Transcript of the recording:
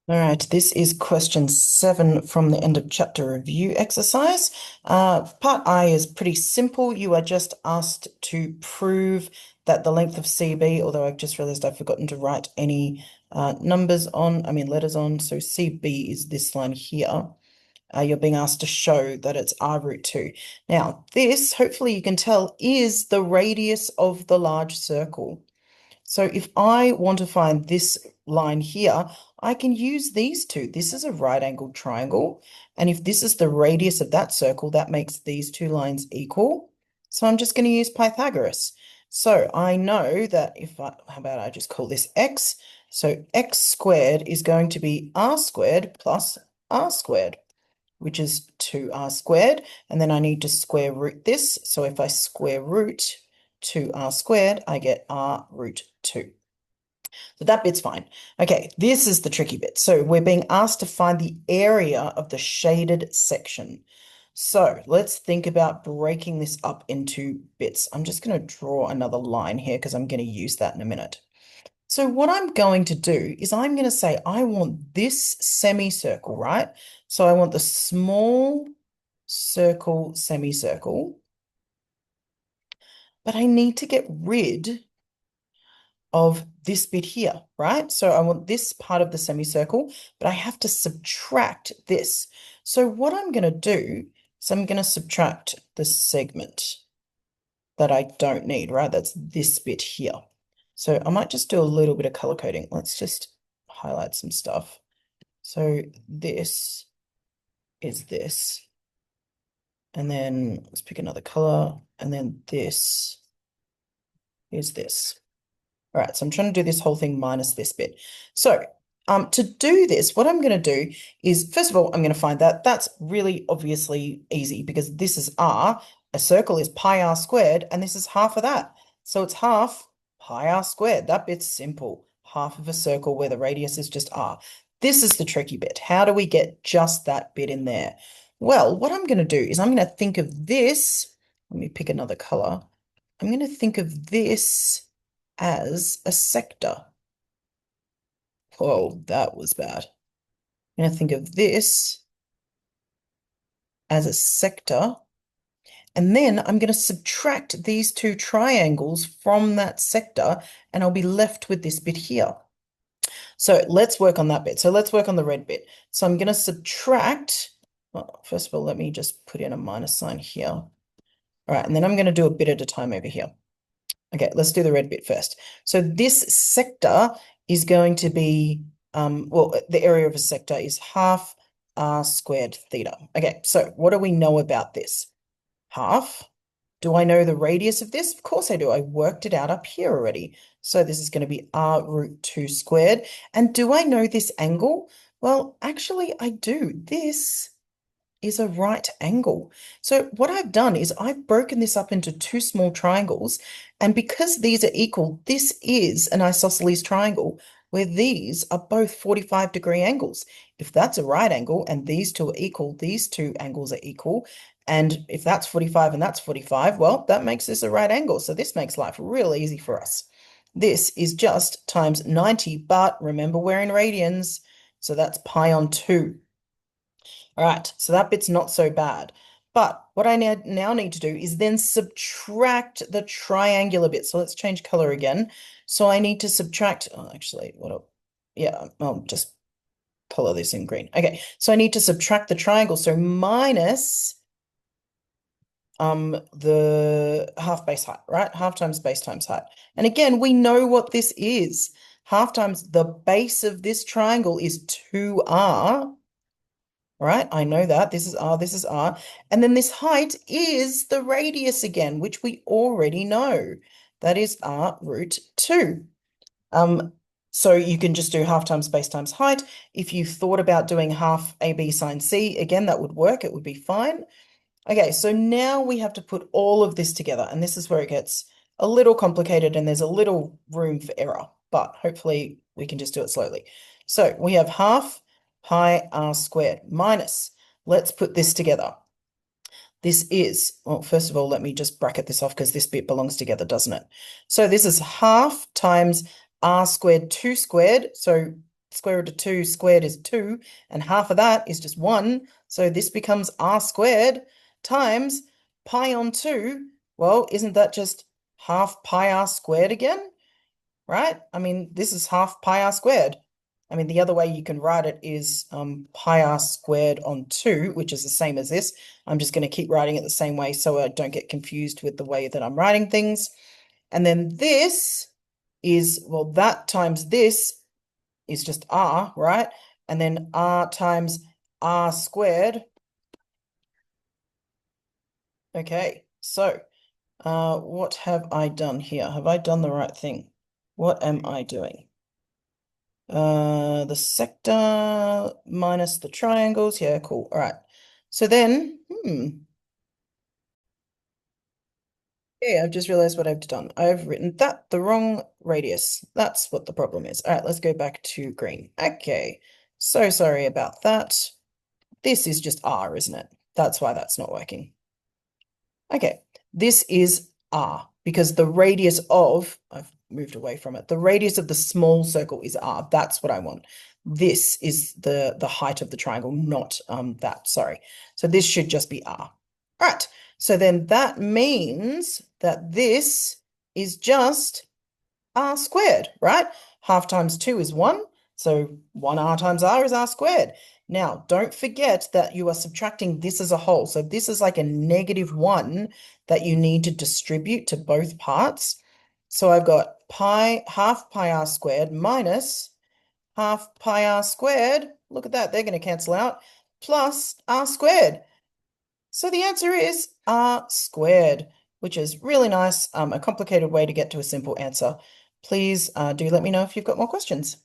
All right, this is question 7 from the end of chapter review exercise. Part I is pretty simple. You are just asked to prove that the length of CB, although I've just realized I've forgotten to write any letters on. So CB is this line here. You're being asked to show that it's R root 2. Now, this, hopefully you can tell, is the radius of the large circle. So if I want to find this line here, I can use these two. This is a right angled triangle. And if this is the radius of that circle, that makes these two lines equal. So I'm just going to use Pythagoras. So I know that how about I just call this x? So x squared is going to be r squared plus r squared, which is 2r squared. And then I need to square root this. So if I square root 2r squared, I get r root 2. So that bit's fine. Okay, this is the tricky bit. So we're being asked to find the area of the shaded section. So let's think about breaking this up into bits. I'm just going to draw another line here because I'm going to use that in a minute. So what I'm going to do is I'm going to say I want this semicircle, right? So I want the small circle semicircle, but I need to get rid of this bit here, right? So I want this part of the semicircle, but I have to subtract this. So what I'm going to do is I'm going to subtract the segment that I don't need, right? That's this bit here. So I might just do a little bit of color coding. Let's just highlight some stuff. So this is this. And then let's pick another color. And then this is this. All right, so I'm trying to do this whole thing minus this bit. So to do this, what I'm going to do is, first of all, I'm going to find that. That's really obviously easy because this is r. A circle is pi r squared, and this is half of that. So it's half pi r squared. That bit's simple. Half of a circle where the radius is just r. This is the tricky bit. How do we get just that bit in there? Well, what I'm going to do is I'm going to think of this. Let me pick another color. I'm going to think of this as a sector. Oh, that was bad. I'm going to think of this as a sector, and then I'm going to subtract these two triangles from that sector, and I'll be left with this bit here. So let's work on that bit. So let's work on the red bit. So I'm going to subtract, well, first of all, let me just put in a minus sign here. All right, and then I'm going to do a bit at a time over here. Okay, let's do the red bit first. So this sector is going to be, well, the area of a sector is half r squared theta. Okay, so what do we know about this? Half. Do I know the radius of this? Of course I do. I worked it out up here already. So this is going to be r root 2 squared. And do I know this angle? Well, actually, I do. This is a right angle. So what I've done is I've broken this up into two small triangles, and because these are equal, this is an isosceles triangle where these are both 45-degree angles. If that's a right angle and these two are equal, these two angles are equal. And if that's 45 and that's 45, well, that makes this a right angle. So this makes life real easy for us. This is just times 90, but remember we're in radians, so that's pi on 2. All right, so that bit's not so bad. But what I now need to do is then subtract the triangular bit. So let's change color again. So I need to subtract, oh, actually, yeah, I'll just color this in green. Okay, so I need to subtract the triangle. So minus the half base height, right? Half times base times height. And again, we know what this is. Half times the base of this triangle is 2r. Right, I know that. This is R, this is R. And then this height is the radius again, which we already know. That is R root 2. So you can just do half times base times height. If you thought about doing half AB sine C, again, that would work. It would be fine. Okay, so now we have to put all of this together, and this is where it gets a little complicated and there's a little room for error, but hopefully we can just do it slowly. So we have half pi r squared minus, let's put this together. This is, well, first of all, let me just bracket this off because this bit belongs together, doesn't it? So this is half times r squared 2 squared, so square root of 2 squared is 2, and half of that is just 1. So this becomes r squared times pi on 2. Well, isn't that just half pi r squared again? Right? I mean, this is half pi r squared. I mean, the other way you can write it is pi r squared on 2, which is the same as this. I'm just going to keep writing it the same way so I don't get confused with the way that I'm writing things. And then this is, well, that times this is just r, right? And then r times r squared. Okay, so what have I done here? Have I done the right thing? What am I doing? The sector minus the triangles. Yeah, cool. All right. So then, yeah, I've just realized what I've done. I've written that the wrong radius. That's what the problem is. All right, let's go back to green. Okay, so sorry about that. This is just R, isn't it? That's why that's not working. Okay, this is R because the radius of, I've moved away from it, the radius of the small circle is R. That's what I want. This is the height of the triangle, not that, sorry. So this should just be R. All right, so then that means that this is just R squared, right? Half times 2 is 1, so 1r times r is r squared. Now, don't forget that you are subtracting this as a whole. So this is like a -1 that you need to distribute to both parts. So I've got half pi r squared minus half pi r squared. Look at that, they're going to cancel out, plus r squared. So the answer is r squared, which is really nice, a complicated way to get to a simple answer. Please do let me know if you've got more questions.